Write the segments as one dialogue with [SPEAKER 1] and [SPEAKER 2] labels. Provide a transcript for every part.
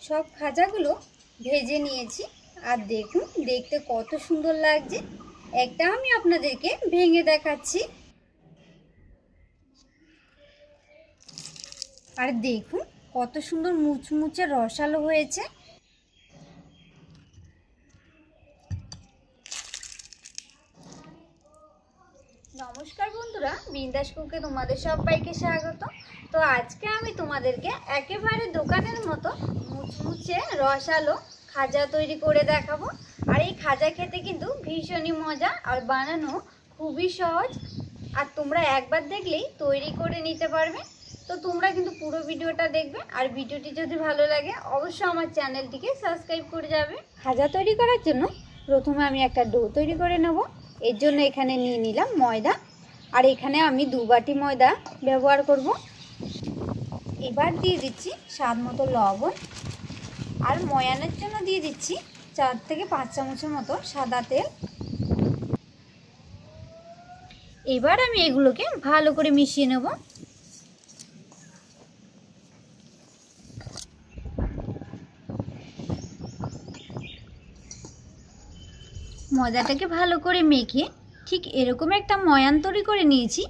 [SPEAKER 1] সব খাজাগুলো ভেজে নিয়েছি আর দেখুন দেখতে কত সুন্দর লাগছে। একটা আমি আপনাদেরকে ভেঙে দেখাচ্ছি। আর দেখুন কত সুন্দর মুচমুচে রসালো হয়েছে। নমস্কার বন্ধুরা, বিন্দাস কুকে তোমাদের সবাইকে স্বাগত। তো আজকে আমি তোমাদেরকে একেবারে দোকানের মতো মুচমুচে রসালো খাজা তৈরি করে দেখাবো। আর এই খাজা খেতে কিন্তু ভীষণই মজা আর বানানো খুবই সহজ। আর তোমরা একবার দেখলেই তৈরি করে নিতে পারবে। তো তোমরা কিন্তু পুরো ভিডিওটা দেখবে আর ভিডিওটি যদি ভালো লাগে অবশ্যই আমার চ্যানেলটিকে সাবস্ক্রাইব করে যাবে। খাজা তৈরি করার জন্য প্রথমে আমি একটা ডো তৈরি করে নেব। এর জন্য এখানে নিয়ে নিলাম ময়দা, আর এখানে আমি 2 বাটি ময়দা ব্যবহার করব। এবার দিয়ে দিচ্ছি স্বাদ মতো লবণ, আর ময়ানের জন্য দিয়ে দিচ্ছি 4 থেকে 5 চামচের মতো সাদা তেল। এবার আমি এগুলোকে ভালো করে মিশিয়ে নেব। ময়দাটাকে ভালো করে মেখে ঠিক এরকম একটা ময়ান তৈরি করে নিয়েছি।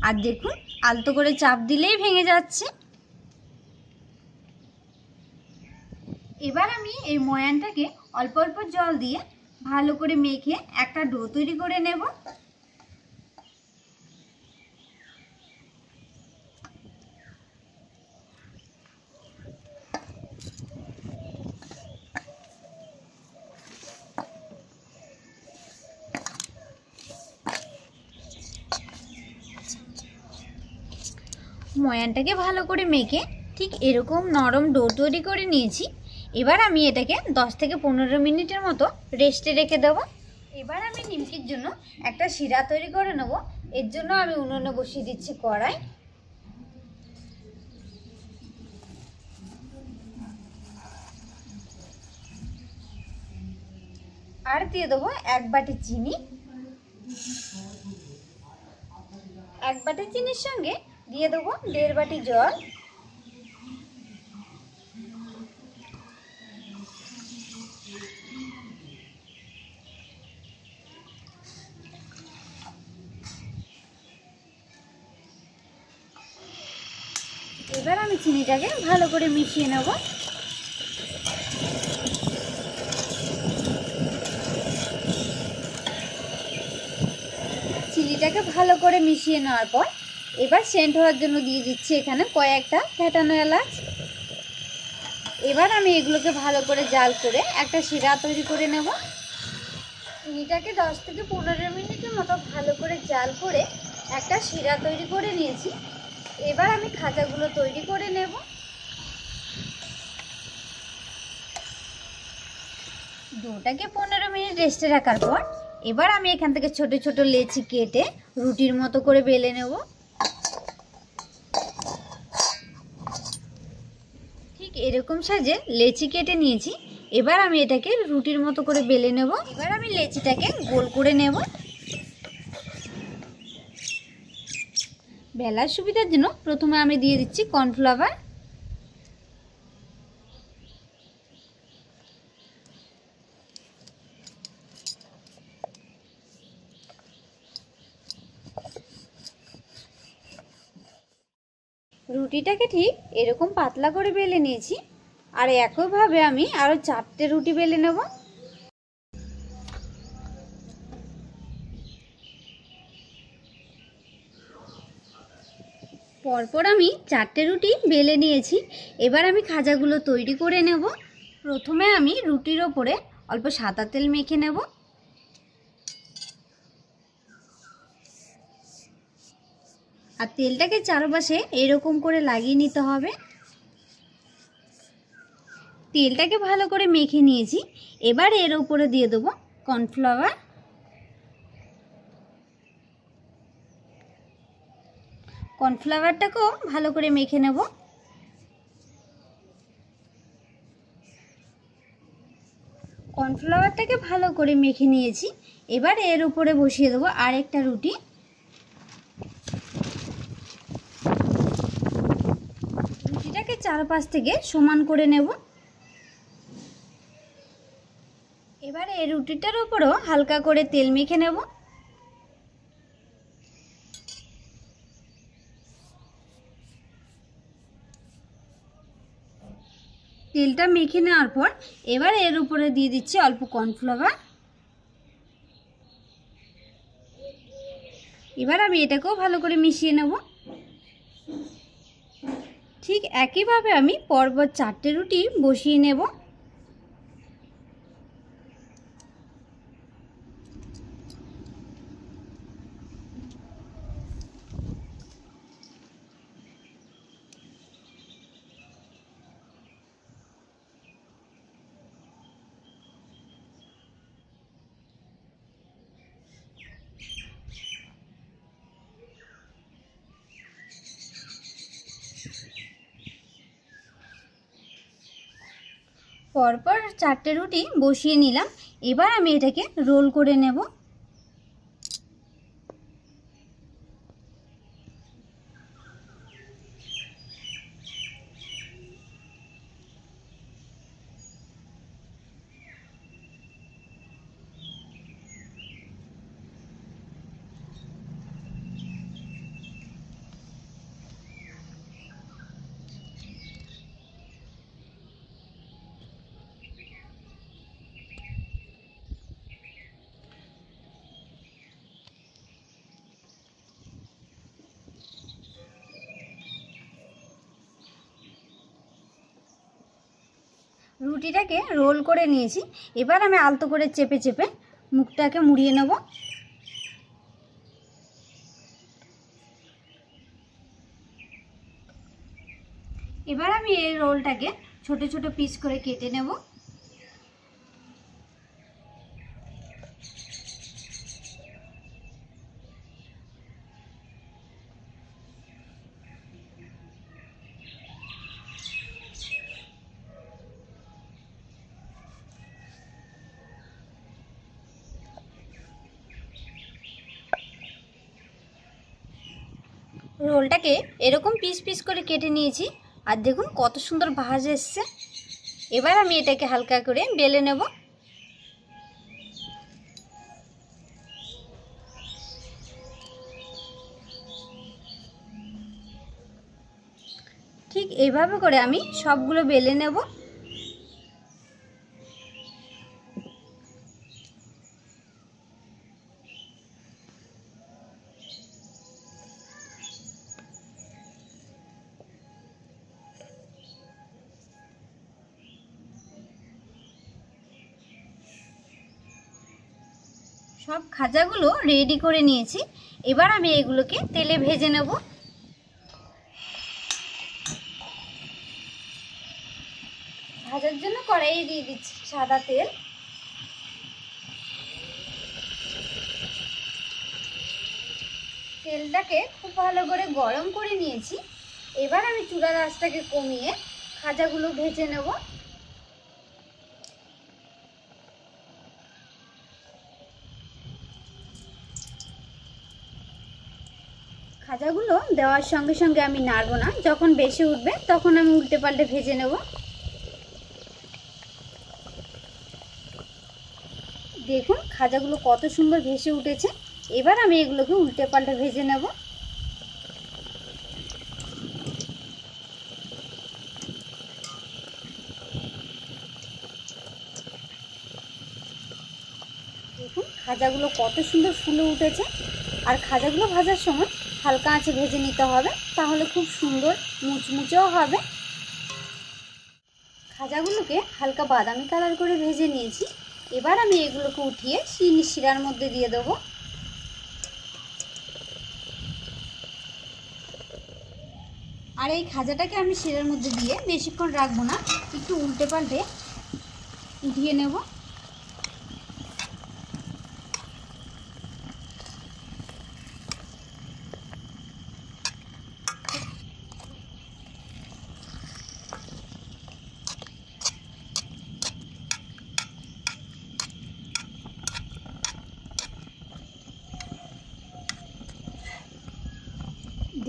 [SPEAKER 1] আর দেখুন আলতো করে চাপ দিলেই ভেঙে যাচ্ছে। এবার আমি এই ময়ানটাকে অল্প অল্প জল দিয়ে ভালো করে মেখে একটা ডো তৈরি করে নেব। ময়ানটাকে ভালো করে মেখে ঠিক এরকম নরম ডো তৈরি করে নিয়েছি। এবার আমি এটাকে 10 থেকে 15 মিনিটের মতো রেস্টে রেখে দেব। এবার আমি নিমকির জন্য একটা শিরা তৈরি করে নেব। এর জন্য আমি উনুনে বসিয়ে দিচ্ছি কড়াই। আর দিয়ে দেবো 1 বাটি চিনি। 1 বাটি চিনির সঙ্গে দিয়ে দেবো 1.5 বাটি জল। এবার আমি চিনিটাকে ভালো করে মিশিয়ে নেব। চিনিটাকে ভালো করে মিশিয়ে নেওয়ার পর এবার সেন্ট হওয়ার জন্য দিয়ে দিচ্ছি এখানে কয়েকটা ফেটানো এলাচ। এবার আমি এগুলোকে ভালো করে জাল করে একটা শিরা তৈরি করে নেব। চিনিটাকে 10 থেকে 15 মিনিটের মতো ভালো করে জাল করে একটা শিরা তৈরি করে নিয়েছি। এবার আমি খাজাগুলো তৈরি করে নেব। ডোটাকে 15 মিনিট রেস্টে রাখার পর এবার আমি এখান থেকে ছোট ছোট লেচি কেটে রুটির মতো করে বেলে নেব। ঠিক এরকম সাইজে লেচি কেটে নিয়েছি। এবার আমি এটাকে রুটির মতো করে বেলে নেব। এবার আমি লেচিটাকে গোল করে নেব। বেলার সুবিধার জন্য প্রথমে আমি দিয়ে দিচ্ছি কর্নফ্লাওয়ার। রুটিটাকে ঠিক এরকম পাতলা করে বেলে নিয়েছি। আর একইভাবে আমি আরো 4টে রুটি বেলে নেব। পরপর আমি 4টে রুটি বেলে নিয়েছি। এবার আমি খাজাগুলো তৈরি করে নেব। প্রথমে আমি রুটির ওপরে অল্প সাদা তেল মেখে নেব। আর তেলটাকে চারপাশে এরকম করে লাগিয়ে নিতে হবে। তেলটাকে ভালো করে মেখে নিয়েছি। এবার এর উপরে দিয়ে দেবো কর্নফ্লাওয়ার। কর্নফ্লাওয়ারটাকেও ভালো করে মেখে নেব। কর্নফ্লাওয়ারটাকে ভালো করে মেখে নিয়েছি। এবার এর উপরে বসিয়ে দেবো আরেকটা রুটি। রুটিটাকে চারপাশ থেকে সমান করে নেব। এবারে এই রুটিটার উপরও হালকা করে তেল মেখে নেব। তেলটা মেখে নেওয়ার পর এবার এর উপরে দিয়ে দিচ্ছি অল্প কর্নফ্লাওয়ার। এবার আমি এটাকেও ভালো করে মিশিয়ে নেব। ঠিক একইভাবে আমি পরপর 4টে রুটি বসিয়ে নেব। পরপর 4টে রুটি বসিয়ে নিলাম। এবার আমি এটাকে রোল করে নেব। রুটিটাকে রোল করে নিয়েছি। এবার আমি আলতো করে চেপে চেপে মুখটাকে মুড়িয়ে নেব। এবার আমি এই রোলটাকে ছোট ছোট পিস করে কেটে নেব। রোলটাকে এরকম পিস পিস করে কেটে নিয়েছি আর দেখুন কত সুন্দর ভাঁজ এসছে। এবার আমি এটাকে হালকা করে বেলে নেব। ঠিক এইভাবে করে আমি সবগুলো বেলে নেব। সব খাজাগুলো রেডি করে নিয়েছি। এবার আমি এগুলোকে তেলে ভেজে নেব। ভাজার জন্য কড়াইয়ে দিয়ে দিচ্ছি সাদা তেল। তেলটাকে খুব ভালো করে গরম করে নিয়েছি। এবার আমি চুলার আঁচটাকে কমিয়ে খাজাগুলো ভেজে নেব। খাজাগুলো দেওয়ার সঙ্গে সঙ্গে আমি নাড়ব না, যখন বেশি উঠবে তখন আমি উল্টে পাল্টে ভেজে নেব। দেখুন খাজাগুলো কত সুন্দর ভেসে উঠেছে। এবার আমি এগুলোকে উল্টে পাল্টে ভেজে নেব। দেখুন খাজাগুলো কত সুন্দর ফুলে উঠেছে। আর খাজাগুলো ভাজার সময় হালকা আঁচে ভেজে নিতে হবে, তাহলে খুব সুন্দর মুচমুচেও হবে। খাজাগুলোকে হালকা বাদামি কালার করে ভেজে নিয়েছি। এবার আমি এগুলোকে উঠিয়ে শিরার মধ্যে দিয়ে দেবো। আর এই খাজাটাকে আমি শিরার মধ্যে দিয়ে বেশিক্ষণ রাখবো না, একটু উল্টে পাল্টে উঠিয়ে নেব।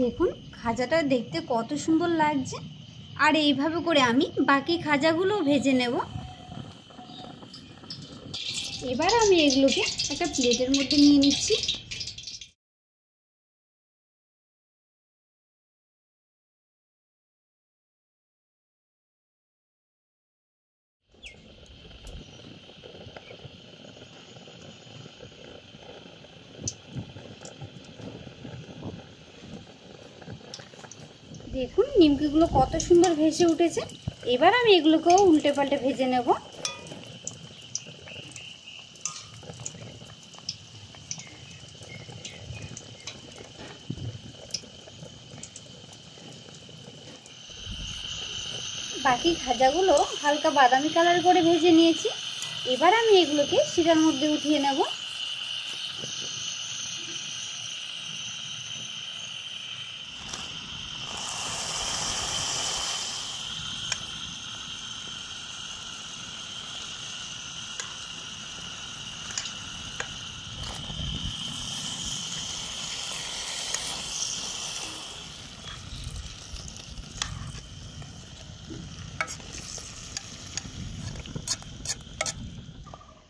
[SPEAKER 1] দেখুন খাজাটা দেখতে কত সুন্দর লাগছে। আর এইভাবে করে আমি বাকি খাজাগুলোও ভেজে নেব। এবার আমি এগুলোকে একটা প্লেটের মধ্যে নিয়ে নিচ্ছি। দেখুন নিমকিগুলো কত সুন্দর ভেসে উঠেছে। এবার আমি এগুলোকেও উল্টে পাল্টে ভেজে নেব। বাকি খাজাগুলো হালকা বাদামি কালার করে ভেজে নিয়েছি। এবার আমি এগুলোকে শিরার মধ্যে উঠিয়ে নেব।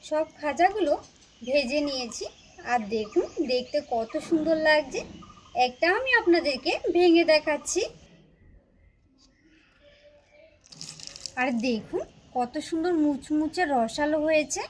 [SPEAKER 1] সব খাজাগুলো ভেজে নিয়েছি। আর দেখুন দেখতে কত সুন্দর লাগছে। একটা আমি আপনাদেরকে ভেঙে দেখাচ্ছি। আর দেখুন কত সুন্দর মুচমুচে রসালো হয়েছে।